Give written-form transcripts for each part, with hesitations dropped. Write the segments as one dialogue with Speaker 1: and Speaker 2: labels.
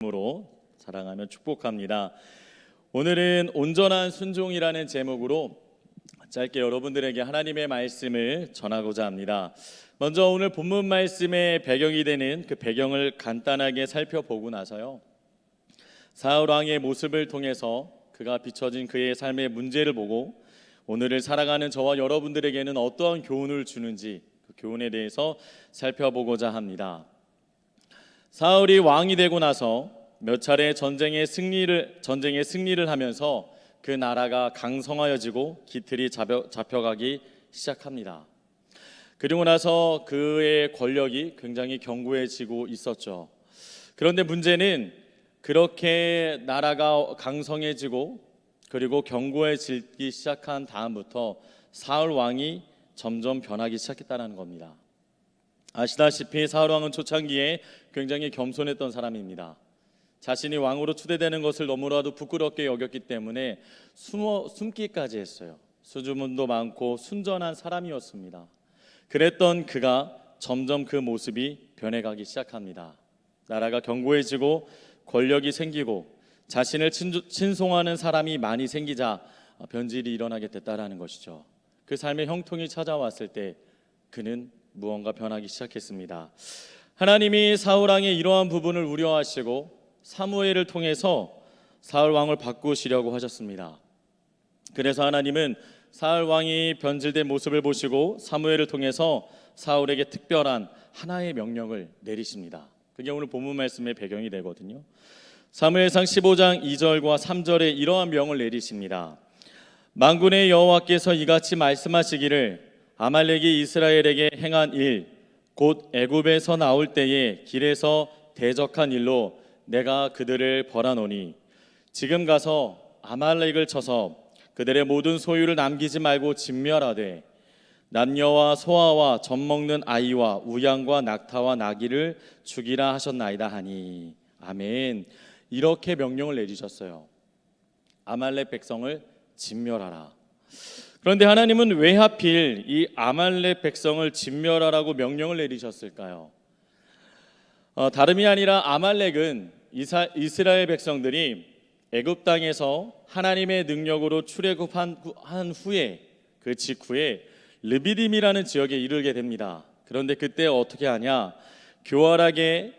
Speaker 1: 으로 사랑하며 축복합니다. 오늘은 온전한 순종이라는 제목으로 짧게 여러분들에게 하나님의 말씀을 전하고자 합니다. 먼저 오늘 본문 말씀의 배경이 되는 그 배경을 간단하게 살펴보고 나서요, 사울 왕의 모습을 통해서 그가 비춰진 그의 삶의 문제를 보고 오늘을 살아가는 저와 여러분들에게는 어떠한 교훈을 주는지 그 교훈에 대해서 살펴보고자 합니다. 사울이 왕이 되고 나서 몇 차례 전쟁의 승리를 하면서 그 나라가 강성하여지고 기틀이 잡혀가기 시작합니다. 그리고 나서 그의 권력이 굉장히 견고해지고 있었죠. 그런데 문제는 그렇게 나라가 강성해지고 그리고 견고해지기 시작한 다음부터 사울 왕이 점점 변하기 시작했다는 겁니다. 아시다시피 사울 왕은 초창기에 굉장히 겸손했던 사람입니다. 자신이 왕으로 추대되는 것을 너무나도 부끄럽게 여겼기 때문에 숨기까지 했어요. 수줍음도 많고 순전한 사람이었습니다. 그랬던 그가 점점 그 모습이 변해가기 시작합니다. 나라가 견고해지고 권력이 생기고 자신을 친송하는 사람이 많이 생기자 변질이 일어나게 됐다라는 것이죠. 그 삶의 형통이 찾아왔을 때 그는 무언가 변하기 시작했습니다. 하나님이 사울 왕의 이러한 부분을 우려하시고 사무엘을 통해서 사울 왕을 바꾸시려고 하셨습니다. 그래서 하나님은 사울 왕이 변질된 모습을 보시고 사무엘을 통해서 사울에게 특별한 하나의 명령을 내리십니다. 그게 오늘 본문 말씀의 배경이 되거든요. 사무엘상 15장 2절과 3절에 이러한 명을 내리십니다. 만군의 여호와께서 이같이 말씀하시기를 아말렉이 이스라엘에게 행한 일, 곧 애굽에서 나올 때에 길에서 대적한 일로 내가 그들을 벌하노니 지금 가서 아말렉을 쳐서 그들의 모든 소유를 남기지 말고 진멸하되 남녀와 소아와 젖먹는 아이와 우양과 낙타와 나귀를 죽이라 하셨나이다 하니. 아멘. 이렇게 명령을 내리셨어요. 아말렉 백성을 진멸하라. 그런데 하나님은 왜 하필 이 아말렉 백성을 진멸하라고 명령을 내리셨을까요? 다름이 아니라 아말렉은 이스라엘 백성들이 애굽 땅에서 하나님의 능력으로 출애굽한 후에 그 직후에 르비딤이라는 지역에 이르게 됩니다. 그런데 그때 어떻게 하냐? 교활하게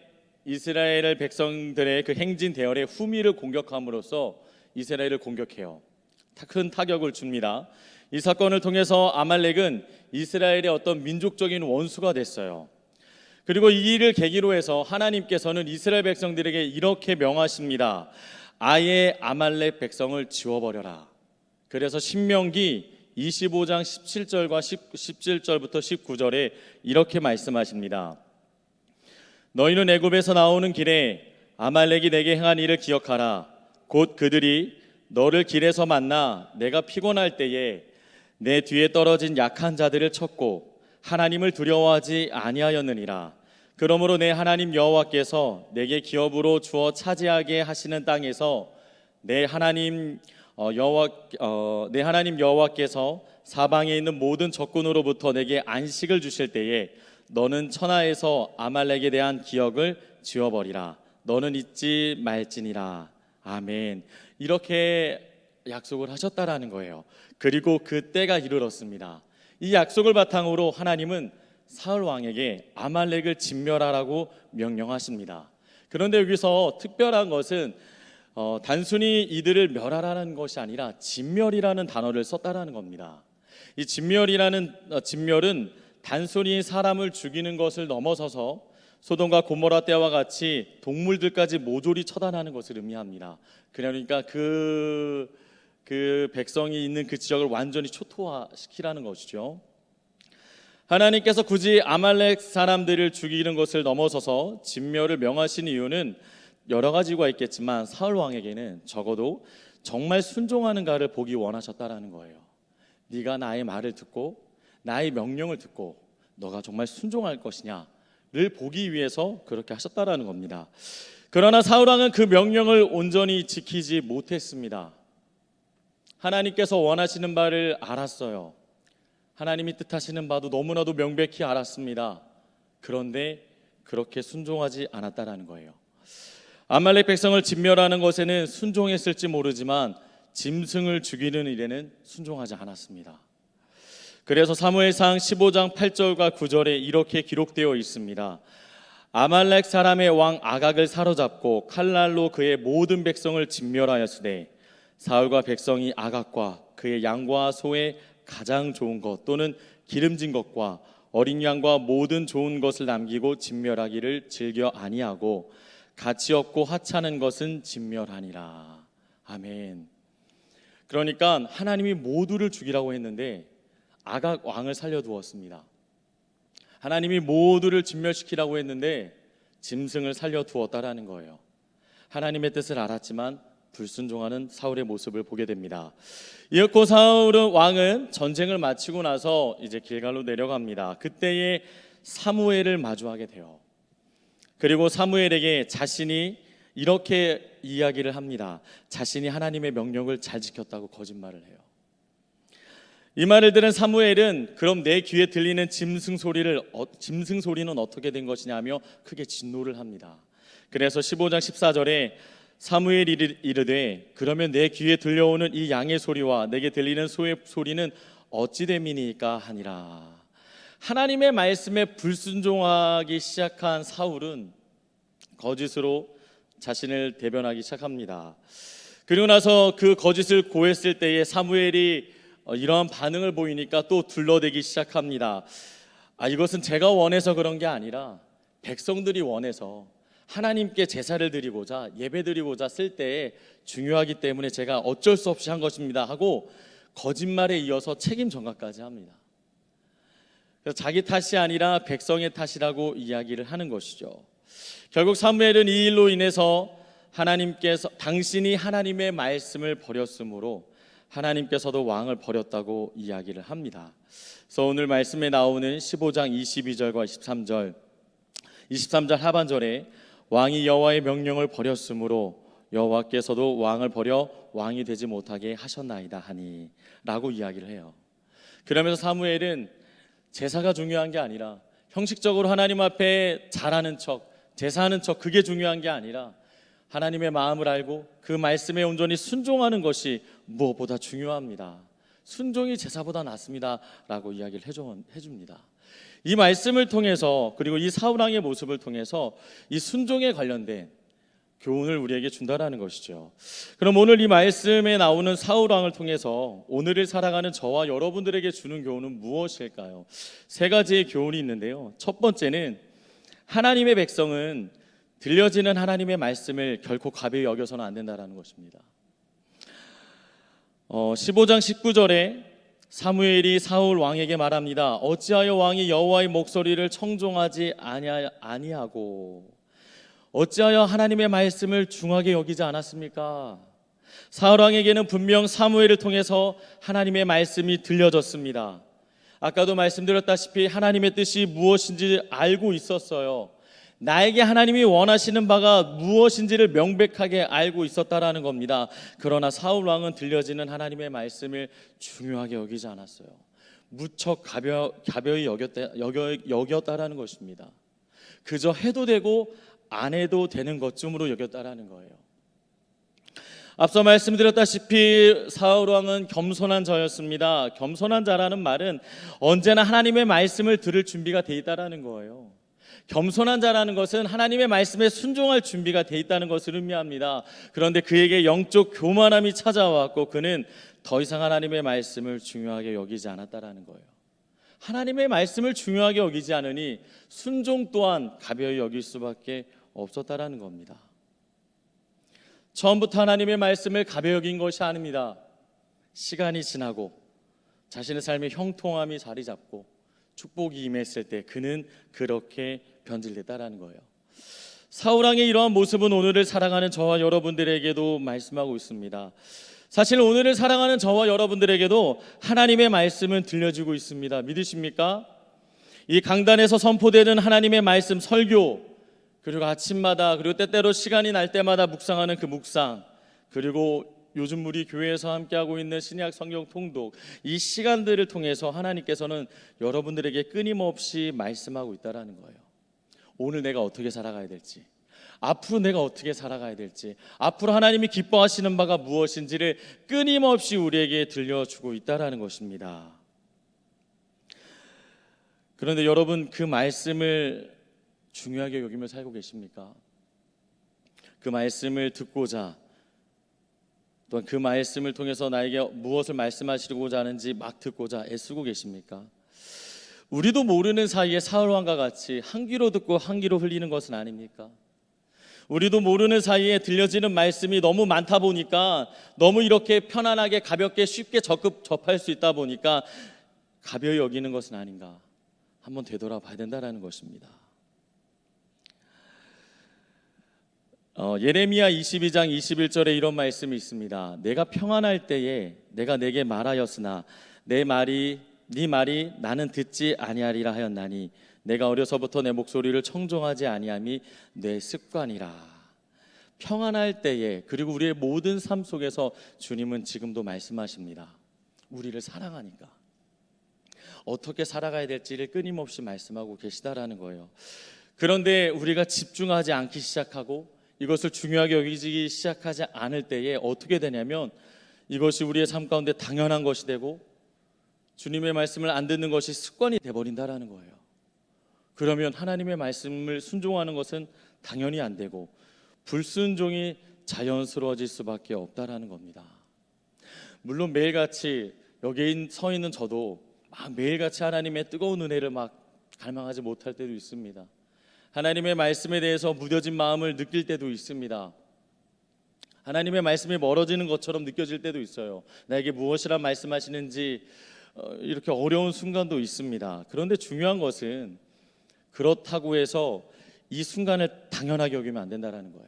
Speaker 1: 이스라엘 백성들의 그 행진 대열의 후미를 공격함으로써 이스라엘을 공격해요. 큰 타격을 줍니다. 이 사건을 통해서 아말렉은 이스라엘의 어떤 민족적인 원수가 됐어요. 그리고 이 일을 계기로 해서 하나님께서는 이스라엘 백성들에게 이렇게 명하십니다. 아예 아말렉 백성을 지워버려라. 그래서 신명기 25장 17절부터 19절에 이렇게 말씀하십니다. 너희는 애굽에서 나오는 길에 아말렉이 내게 행한 일을 기억하라. 곧 그들이 너를 길에서 만나 내가 피곤할 때에 내 뒤에 떨어진 약한 자들을 쳤고 하나님을 두려워하지 아니하였느니라. 그러므로 내 하나님 여호와께서 내게 기업으로 주어 차지하게 하시는 땅에서 내 하나님 여호와께서 사방에 있는 모든 적군으로부터 내게 안식을 주실 때에 너는 천하에서 아말렉에 대한 기억을 지워버리라. 너는 잊지 말지니라. 아멘. 이렇게 약속을 하셨다라는 거예요. 그리고 그 때가 이르렀습니다. 이 약속을 바탕으로 하나님은 사울 왕에게 아말렉을 진멸하라고 명령하십니다. 그런데 여기서 특별한 것은 단순히 이들을 멸하라는 것이 아니라 진멸이라는 단어를 썼다라는 겁니다. 이 진멸은 단순히 사람을 죽이는 것을 넘어서서 소돔과 고모라 때와 같이 동물들까지 모조리 처단하는 것을 의미합니다. 그러니까 그 백성이 있는 그 지역을 완전히 초토화시키라는 것이죠. 하나님께서 굳이 아말렉 사람들을 죽이는 것을 넘어서서 진멸을 명하신 이유는 여러 가지가 있겠지만 사울 왕에게는 적어도 정말 순종하는가를 보기 원하셨다라는 거예요. 네가 나의 말을 듣고 나의 명령을 듣고 너가 정말 순종할 것이냐를 보기 위해서 그렇게 하셨다라는 겁니다. 그러나 사울 왕은 그 명령을 온전히 지키지 못했습니다. 하나님께서 원하시는 바를 알았어요. 하나님이 뜻하시는 바도 너무나도 명백히 알았습니다. 그런데 그렇게 순종하지 않았다라는 거예요. 아말렉 백성을 진멸하는 것에는 순종했을지 모르지만 짐승을 죽이는 일에는 순종하지 않았습니다. 그래서 사무엘상 15장 8절과 9절에 이렇게 기록되어 있습니다. 아말렉 사람의 왕 아각을 사로잡고 칼날로 그의 모든 백성을 진멸하였으되 사울과 백성이 아각과 그의 양과 소의 가장 좋은 것 또는 기름진 것과 어린 양과 모든 좋은 것을 남기고 진멸하기를 즐겨 아니하고 가치 없고 하찮은 것은 진멸하니라. 아멘. 그러니까 하나님이 모두를 죽이라고 했는데 아각 왕을 살려두었습니다. 하나님이 모두를 진멸시키라고 했는데 짐승을 살려두었다라는 거예요. 하나님의 뜻을 알았지만 불순종하는 사울의 모습을 보게 됩니다. 이윽고 사울은 왕은 전쟁을 마치고 나서 이제 길갈로 내려갑니다. 그때에 사무엘을 마주하게 돼요. 그리고 사무엘에게 자신이 이렇게 이야기를 합니다. 자신이 하나님의 명령을 잘 지켰다고 거짓말을 해요. 이 말을 들은 사무엘은 그럼 내 귀에 들리는 짐승 소리는 어떻게 된 것이냐며 크게 진노를 합니다. 그래서 15장 14절에 사무엘이 이르되 그러면 내 귀에 들려오는 이 양의 소리와 내게 들리는 소의 소리는 어찌 됨이니까 하니라. 하나님의 말씀에 불순종하기 시작한 사울은 거짓으로 자신을 대변하기 시작합니다. 그리고 나서 그 거짓을 고했을 때에 사무엘이 이러한 반응을 보이니까 또 둘러대기 시작합니다. 이것은 제가 원해서 그런 게 아니라 백성들이 원해서 하나님께 제사를 드리고자 예배 드리고자 쓸 때에 중요하기 때문에 제가 어쩔 수 없이 한 것입니다 하고 거짓말에 이어서 책임 전가까지 합니다. 그래서 자기 탓이 아니라 백성의 탓이라고 이야기를 하는 것이죠. 결국 사무엘은 이 일로 인해서 하나님께서 당신이 하나님의 말씀을 버렸으므로 하나님께서도 왕을 버렸다고 이야기를 합니다. 그래서 오늘 말씀에 나오는 15장 22절과 23절 하반절에 왕이 여호와의 명령을 버렸으므로 여호와께서도 왕을 버려 왕이 되지 못하게 하셨나이다 하니 라고 이야기를 해요. 그러면서 사무엘은 제사가 중요한 게 아니라 형식적으로 하나님 앞에 잘하는 척 제사하는 척 그게 중요한 게 아니라 하나님의 마음을 알고 그 말씀에 온전히 순종하는 것이 무엇보다 중요합니다. 순종이 제사보다 낫습니다 라고 이야기를 해줍니다. 이 말씀을 통해서 그리고 이 사울왕의 모습을 통해서 이 순종에 관련된 교훈을 우리에게 준다라는 것이죠. 그럼 오늘 이 말씀에 나오는 사울왕을 통해서 오늘을 살아가는 저와 여러분들에게 주는 교훈은 무엇일까요? 세 가지의 교훈이 있는데요. 첫 번째는 하나님의 백성은 들려지는 하나님의 말씀을 결코 가벼이 여겨서는 안 된다는 것입니다. 15장 19절에 사무엘이 사울 왕에게 말합니다. 어찌하여 왕이 여호와의 목소리를 청종하지 아니하고 어찌하여 하나님의 말씀을 중하게 여기지 않았습니까? 사울 왕에게는 분명 사무엘을 통해서 하나님의 말씀이 들려졌습니다. 아까도 말씀드렸다시피 하나님의 뜻이 무엇인지 알고 있었어요. 나에게 하나님이 원하시는 바가 무엇인지를 명백하게 알고 있었다라는 겁니다. 그러나 사울 왕은 들려지는 하나님의 말씀을 중요하게 여기지 않았어요. 무척 가벼이 여겼다라는 것입니다. 그저 해도 되고 안 해도 되는 것쯤으로 여겼다라는 거예요. 앞서 말씀드렸다시피 사울 왕은 겸손한 자였습니다. 겸손한 자라는 말은 언제나 하나님의 말씀을 들을 준비가 돼 있다라는 거예요. 겸손한 자라는 것은 하나님의 말씀에 순종할 준비가 돼 있다는 것을 의미합니다. 그런데 그에게 영적 교만함이 찾아왔고 그는 더 이상 하나님의 말씀을 중요하게 여기지 않았다라는 거예요. 하나님의 말씀을 중요하게 여기지 않으니 순종 또한 가벼이 여길 수밖에 없었다라는 겁니다. 처음부터 하나님의 말씀을 가벼이 여긴 것이 아닙니다. 시간이 지나고 자신의 삶에 형통함이 자리 잡고 축복이 임했을 때 그는 그렇게 변질됐다라는 거예요. 사울왕의 이러한 모습은 오늘을 살아가는 저와 여러분들에게도 말씀하고 있습니다. 사실 오늘을 살아가는 저와 여러분들에게도 하나님의 말씀은 들려지고 있습니다. 믿으십니까? 이 강단에서 선포되는 하나님의 말씀 설교, 그리고 아침마다 그리고 때때로 시간이 날 때마다 묵상하는 그 묵상, 그리고 요즘 우리 교회에서 함께하고 있는 신약 성경 통독, 이 시간들을 통해서 하나님께서는 여러분들에게 끊임없이 말씀하고 있다는 거예요. 오늘 내가 어떻게 살아가야 될지, 앞으로 내가 어떻게 살아가야 될지, 앞으로 하나님이 기뻐하시는 바가 무엇인지를 끊임없이 우리에게 들려주고 있다라는 것입니다. 그런데 여러분, 그 말씀을 중요하게 여기며 살고 계십니까? 그 말씀을 듣고자, 또한 그 말씀을 통해서 나에게 무엇을 말씀하시고자 하는지 막 듣고자 애쓰고 계십니까? 우리도 모르는 사이에 사울왕과 같이 한 귀로 듣고 한 귀로 흘리는 것은 아닙니까? 우리도 모르는 사이에 들려지는 말씀이 너무 많다 보니까, 너무 이렇게 편안하게 가볍게 쉽게 접할 수 있다 보니까 가벼이 여기는 것은 아닌가, 한번 되돌아봐야 된다는 것입니다. 예레미야 22장 21절에 이런 말씀이 있습니다. 내가 평안할 때에 내가 내게 말하였으나 네 말이 나는 듣지 아니하리라 하였나니 내가 어려서부터 내 목소리를 청종하지 아니함이 내 습관이라. 평안할 때에, 그리고 우리의 모든 삶 속에서 주님은 지금도 말씀하십니다. 우리를 사랑하니까 어떻게 살아가야 될지를 끊임없이 말씀하고 계시다라는 거예요. 그런데 우리가 집중하지 않기 시작하고 이것을 중요하게 여기기 시작하지 않을 때에 어떻게 되냐면, 이것이 우리의 삶 가운데 당연한 것이 되고 주님의 말씀을 안 듣는 것이 습관이 되어버린다라는 거예요. 그러면 하나님의 말씀을 순종하는 것은 당연히 안 되고 불순종이 자연스러워질 수밖에 없다라는 겁니다. 물론 매일같이 여기 서 있는 저도 막 매일같이 하나님의 뜨거운 은혜를 막 갈망하지 못할 때도 있습니다. 하나님의 말씀에 대해서 무뎌진 마음을 느낄 때도 있습니다. 하나님의 말씀이 멀어지는 것처럼 느껴질 때도 있어요. 나에게 무엇이라 말씀하시는지 이렇게 어려운 순간도 있습니다. 그런데 중요한 것은 그렇다고 해서 이 순간을 당연하게 여기면 안 된다는 거예요.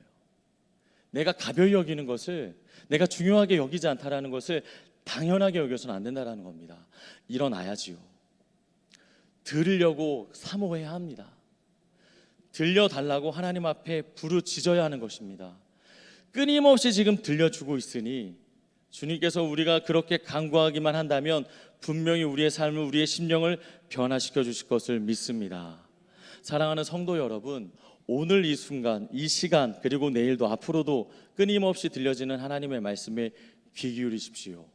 Speaker 1: 내가 가벼이 여기는 것을, 내가 중요하게 여기지 않다라는 것을 당연하게 여겨서는 안 된다는 겁니다. 일어나야지요. 들으려고 사모해야 합니다. 들려달라고 하나님 앞에 부르짖어야 하는 것입니다. 끊임없이 지금 들려주고 있으니 주님께서 우리가 그렇게 간구하기만 한다면 분명히 우리의 삶을, 우리의 심령을 변화시켜 주실 것을 믿습니다. 사랑하는 성도 여러분, 오늘 이 순간, 이 시간, 그리고 내일도 앞으로도 끊임없이 들려지는 하나님의 말씀에 귀 기울이십시오.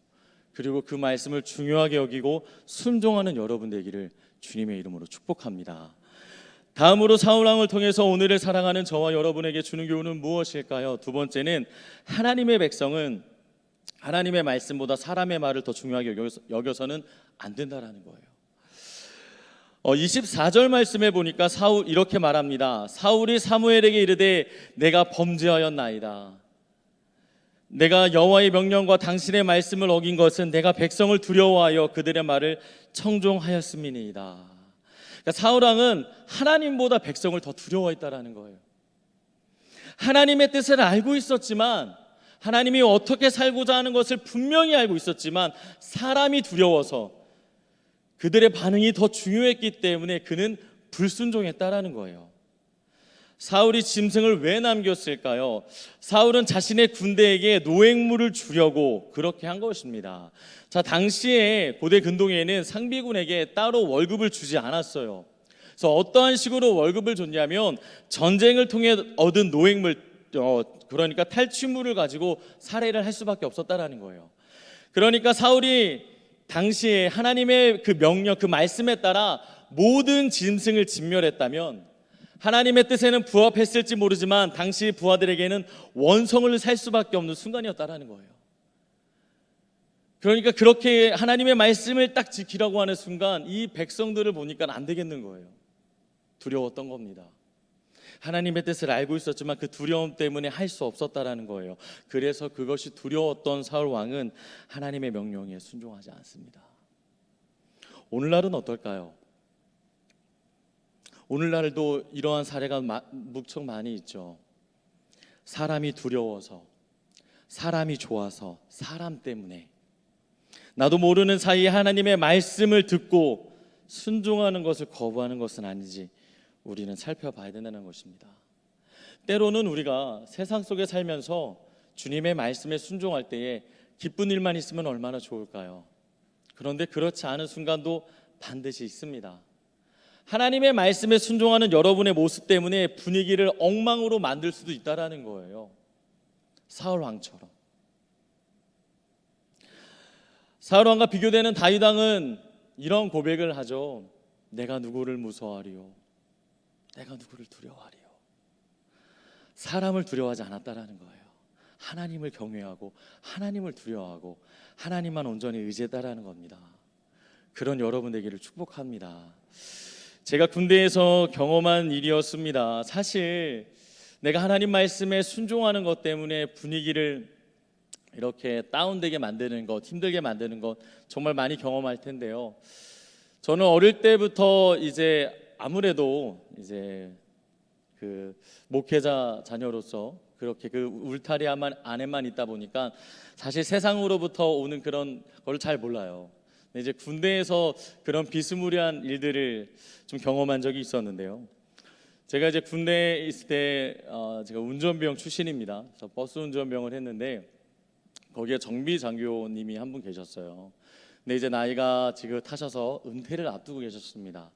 Speaker 1: 그리고 그 말씀을 중요하게 여기고 순종하는 여러분 되기를 주님의 이름으로 축복합니다. 다음으로 사울왕을 통해서 오늘을 살아가는 저와 여러분에게 주는 교훈은 무엇일까요? 두 번째는 하나님의 백성은 하나님의 말씀보다 사람의 말을 더 중요하게 여겨서는 안 된다라는 거예요. 24절 말씀에 보니까 사울 이렇게 말합니다. 사울이 사무엘에게 이르되 내가 범죄하였나이다. 내가 여호와의 명령과 당신의 말씀을 어긴 것은 내가 백성을 두려워하여 그들의 말을 청종하였음이니이다. 그러니까 사울왕은 하나님보다 백성을 더 두려워했다라는 거예요. 하나님의 뜻을 알고 있었지만, 하나님이 어떻게 살고자 하는 것을 분명히 알고 있었지만 사람이 두려워서 그들의 반응이 더 중요했기 때문에 그는 불순종했다라는 거예요. 사울이 짐승을 왜 남겼을까요? 사울은 자신의 군대에게 노획물을 주려고 그렇게 한 것입니다. 자, 당시에 고대 근동에는 상비군에게 따로 월급을 주지 않았어요. 그래서 어떠한 식으로 월급을 줬냐면 전쟁을 통해 얻은 노획물, 그러니까 탈취물을 가지고 살해를 할 수밖에 없었다라는 거예요. 그러니까 사울이 당시에 하나님의 그 명령, 그 말씀에 따라 모든 짐승을 진멸했다면 하나님의 뜻에는 부합했을지 모르지만 당시 부하들에게는 원성을 살 수밖에 없는 순간이었다라는 거예요. 그러니까 그렇게 하나님의 말씀을 딱 지키라고 하는 순간 이 백성들을 보니까 안 되겠는 거예요. 두려웠던 겁니다. 하나님의 뜻을 알고 있었지만 그 두려움 때문에 할 수 없었다라는 거예요. 그래서 그것이 두려웠던 사울 왕은 하나님의 명령에 순종하지 않습니다. 오늘날은 어떨까요? 오늘날도 이러한 사례가 무척 많이 있죠. 사람이 두려워서, 사람이 좋아서, 사람 때문에 나도 모르는 사이에 하나님의 말씀을 듣고 순종하는 것을 거부하는 것은 아닌지 우리는 살펴봐야 된다는 것입니다. 때로는 우리가 세상 속에 살면서 주님의 말씀에 순종할 때에 기쁜 일만 있으면 얼마나 좋을까요? 그런데 그렇지 않은 순간도 반드시 있습니다. 하나님의 말씀에 순종하는 여러분의 모습 때문에 분위기를 엉망으로 만들 수도 있다라는 거예요. 사울 왕처럼. 사울 왕과 비교되는 다윗 왕은 이런 고백을 하죠. 내가 누구를 무서워하리요? 내가 누구를 두려워하리요? 사람을 두려워하지 않았다라는 거예요. 하나님을 경외하고 하나님을 두려워하고 하나님만 온전히 의지했다라는 겁니다. 그런 여러분 되기를 축복합니다. 제가 군대에서 경험한 일이었습니다. 사실 내가 하나님 말씀에 순종하는 것 때문에 분위기를 이렇게 다운되게 만드는 것, 힘들게 만드는 것 정말 많이 경험할 텐데요. 저는 어릴 때부터 이제 아무래도 이제 그 목회자 자녀로서 그렇게 그 울타리 안에만 있다 보니까 사실 세상으로부터 오는 그런 걸 잘 몰라요. 근데 이제 군대에서 그런 비스무리한 일들을 좀 경험한 적이 있었는데요. 제가 이제 군대에 있을 때 제가 운전병 출신입니다. 그래서 버스 운전병을 했는데 거기에 정비 장교님이 한 분 계셨어요. 근데 이제 나이가 지긋하셔서 은퇴를 앞두고 계셨습니다.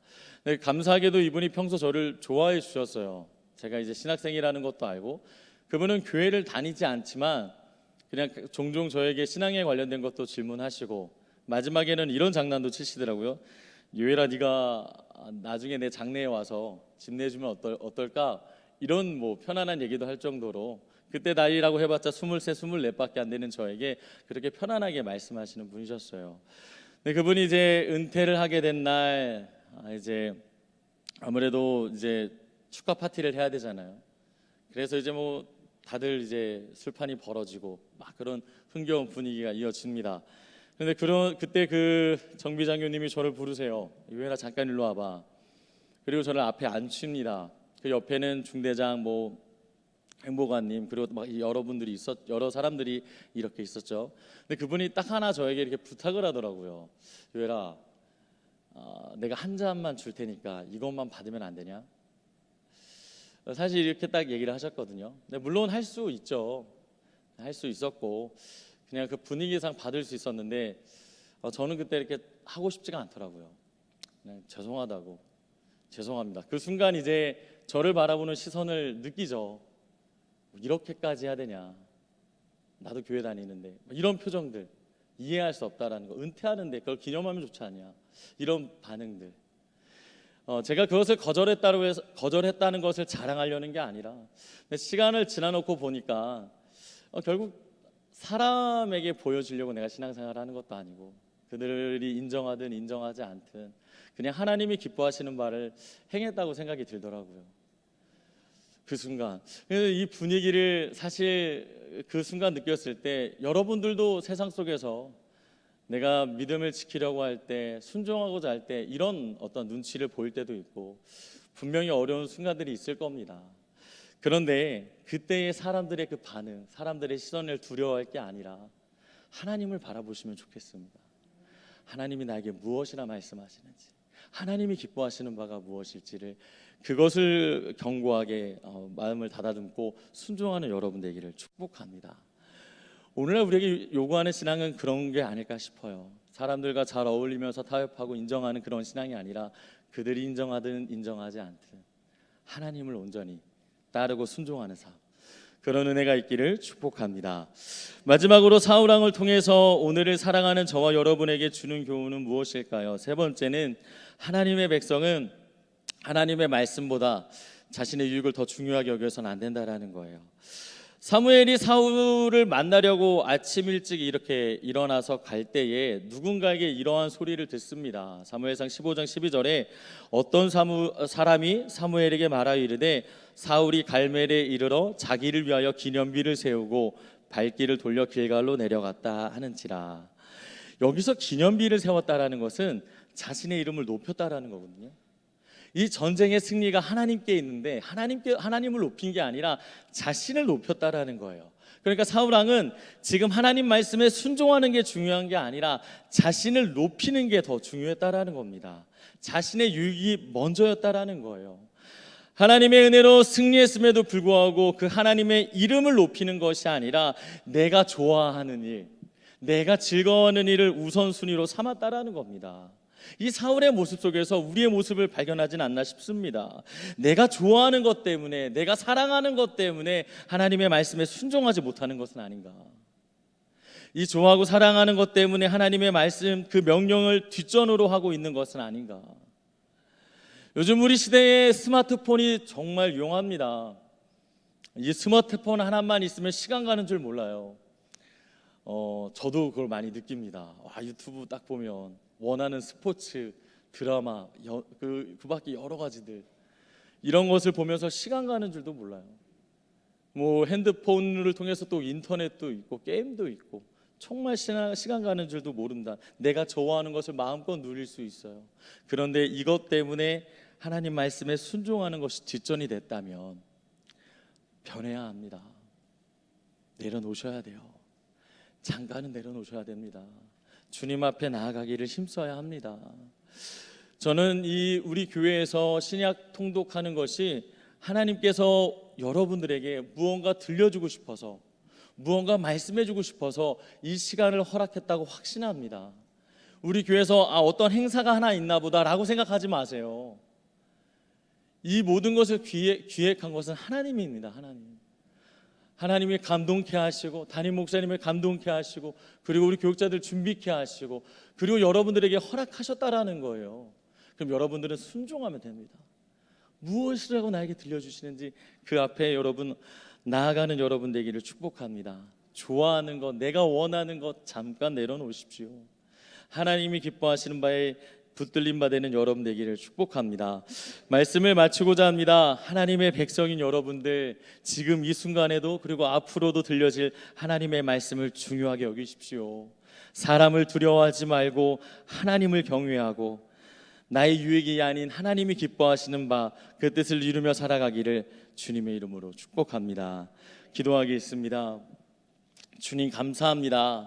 Speaker 1: 근데 감사하게도 이분이 평소 저를 좋아해 주셨어요. 제가 이제 신학생이라는 것도 알고, 그분은 교회를 다니지 않지만 그냥 종종 저에게 신앙에 관련된 것도 질문하시고, 마지막에는 이런 장난도 치시더라고요. 유혜라, 네가 나중에 내 장례에 와서 집 내주면 어떨까? 이런 뭐 편안한 얘기도 할 정도로, 그때 나이라고 해봤자 23, 24밖에 안 되는 저에게 그렇게 편안하게 말씀하시는 분이셨어요. 근데 그분이 이제 은퇴를 하게 된 날, 이제 아무래도 이제 축하 파티를 해야 되잖아요. 그래서 이제 뭐 다들 이제 술판이 벌어지고 막 그런 흥겨운 분위기가 이어집니다. 근데 그때 그 정비장교님이 저를 부르세요. 유혜라, 잠깐 일로 와봐. 그리고 저를 앞에 앉힙니다. 그 옆에는 중대장, 뭐 행보관님, 그리고 막 여러 사람들이 이렇게 있었죠. 근데 그분이 딱 하나 저에게 이렇게 부탁을 하더라고요. 유혜라, 내가 한 잔만 줄 테니까 이것만 받으면 안 되냐? 사실 이렇게 딱 얘기를 하셨거든요. 근데 물론 할 수 있죠. 할 수 있었고 그냥 그 분위기상 받을 수 있었는데 저는 그때 이렇게 하고 싶지가 않더라고요. 그냥 죄송합니다. 그 순간 이제 저를 바라보는 시선을 느끼죠. 이렇게까지 해야 되냐? 나도 교회 다니는데 이런 표정들 이해할 수 없다라는 거. 은퇴하는데 그걸 기념하면 좋지 않냐? 이런 반응들. 제가 그것을 거절했다는 것을 자랑하려는 게 아니라, 시간을 지나놓고 보니까 결국 사람에게 보여주려고 내가 신앙생활을 하는 것도 아니고, 그들이 인정하든 인정하지 않든 그냥 하나님이 기뻐하시는 바를 행했다고 생각이 들더라고요. 그 순간 이 분위기를 사실 그 순간 느꼈을 때, 여러분들도 세상 속에서 내가 믿음을 지키려고 할 때, 순종하고자 할 때 이런 어떤 눈치를 보일 때도 있고 분명히 어려운 순간들이 있을 겁니다. 그런데 그때의 사람들의 그 반응, 사람들의 시선을 두려워할 게 아니라 하나님을 바라보시면 좋겠습니다. 하나님이 나에게 무엇이라 말씀하시는지, 하나님이 기뻐하시는 바가 무엇일지를, 그것을 견고하게 마음을 닫아듬고 순종하는 여러분 되기를 축복합니다. 오늘날 우리에게 요구하는 신앙은 그런 게 아닐까 싶어요. 사람들과 잘 어울리면서 타협하고 인정하는 그런 신앙이 아니라, 그들이 인정하든 인정하지 않든 하나님을 온전히 따르고 순종하는 삶, 그런 은혜가 있기를 축복합니다. 마지막으로 사울왕을 통해서 오늘을 사랑하는 저와 여러분에게 주는 교훈은 무엇일까요? 세 번째는, 하나님의 백성은 하나님의 말씀보다 자신의 유익을 더 중요하게 여겨서는 안 된다라는 거예요. 사무엘이 사울을 만나려고 아침 일찍 이렇게 일어나서 갈 때에 누군가에게 이러한 소리를 듣습니다. 사무엘상 15장 12절에 어떤 사람이 사무엘에게 말하여 이르되, 사울이 갈멜에 이르러 자기를 위하여 기념비를 세우고 발길을 돌려 길갈로 내려갔다 하는지라. 여기서 기념비를 세웠다라는 것은 자신의 이름을 높였다라는 거거든요. 이 전쟁의 승리가 하나님께 있는데 하나님을 높인 게 아니라 자신을 높였다라는 거예요. 그러니까 사울 왕은 지금 하나님 말씀에 순종하는 게 중요한 게 아니라 자신을 높이는 게 더 중요했다라는 겁니다. 자신의 유익이 먼저였다라는 거예요. 하나님의 은혜로 승리했음에도 불구하고 그 하나님의 이름을 높이는 것이 아니라 내가 좋아하는 일, 내가 즐거워하는 일을 우선순위로 삼았다라는 겁니다. 이 사울의 모습 속에서 우리의 모습을 발견하진 않나 싶습니다. 내가 좋아하는 것 때문에, 내가 사랑하는 것 때문에 하나님의 말씀에 순종하지 못하는 것은 아닌가. 이 좋아하고 사랑하는 것 때문에 하나님의 말씀, 그 명령을 뒷전으로 하고 있는 것은 아닌가. 요즘 우리 시대에 스마트폰이 정말 유용합니다. 이 스마트폰 하나만 있으면 시간 가는 줄 몰라요. 저도 그걸 많이 느낍니다. 유튜브 딱 보면 원하는 스포츠, 드라마, 그 밖에 여러 가지들, 이런 것을 보면서 시간 가는 줄도 몰라요. 뭐 핸드폰을 통해서 또 인터넷도 있고 게임도 있고, 정말 시간 가는 줄도 모른다. 내가 좋아하는 것을 마음껏 누릴 수 있어요. 그런데 이것 때문에 하나님 말씀에 순종하는 것이 뒷전이 됐다면 변해야 합니다. 내려놓으셔야 돼요. 잠깐은 내려놓으셔야 됩니다. 주님 앞에 나아가기를 힘써야 합니다. 저는 우리 교회에서 신약 통독하는 것이 하나님께서 여러분들에게 무언가 들려주고 싶어서, 무언가 말씀해주고 싶어서 이 시간을 허락했다고 확신합니다. 우리 교회에서 어떤 행사가 하나 있나 보다라고 생각하지 마세요. 이 모든 것을 기획한 것은 하나님입니다. 하나님이 감동케 하시고, 담임 목사님을 감동케 하시고, 그리고 우리 교육자들 준비케 하시고, 그리고 여러분들에게 허락하셨다라는 거예요. 그럼 여러분들은 순종하면 됩니다. 무엇이라고 나에게 들려주시는지 그 앞에 여러분 나아가는 여러분 되기를 축복합니다. 좋아하는 것, 내가 원하는 것 잠깐 내려놓으십시오. 하나님이 기뻐하시는 바에 붙들림 바 되는 여러분 되기를 축복합니다. 말씀을 마치고자 합니다. 하나님의 백성인 여러분들, 지금 이 순간에도 그리고 앞으로도 들려질 하나님의 말씀을 중요하게 여기십시오. 사람을 두려워하지 말고 하나님을 경외하고 나의 유익이 아닌 하나님이 기뻐하시는 바 그 뜻을 이루며 살아가기를 주님의 이름으로 축복합니다. 기도하겠습니다. 주님 감사합니다.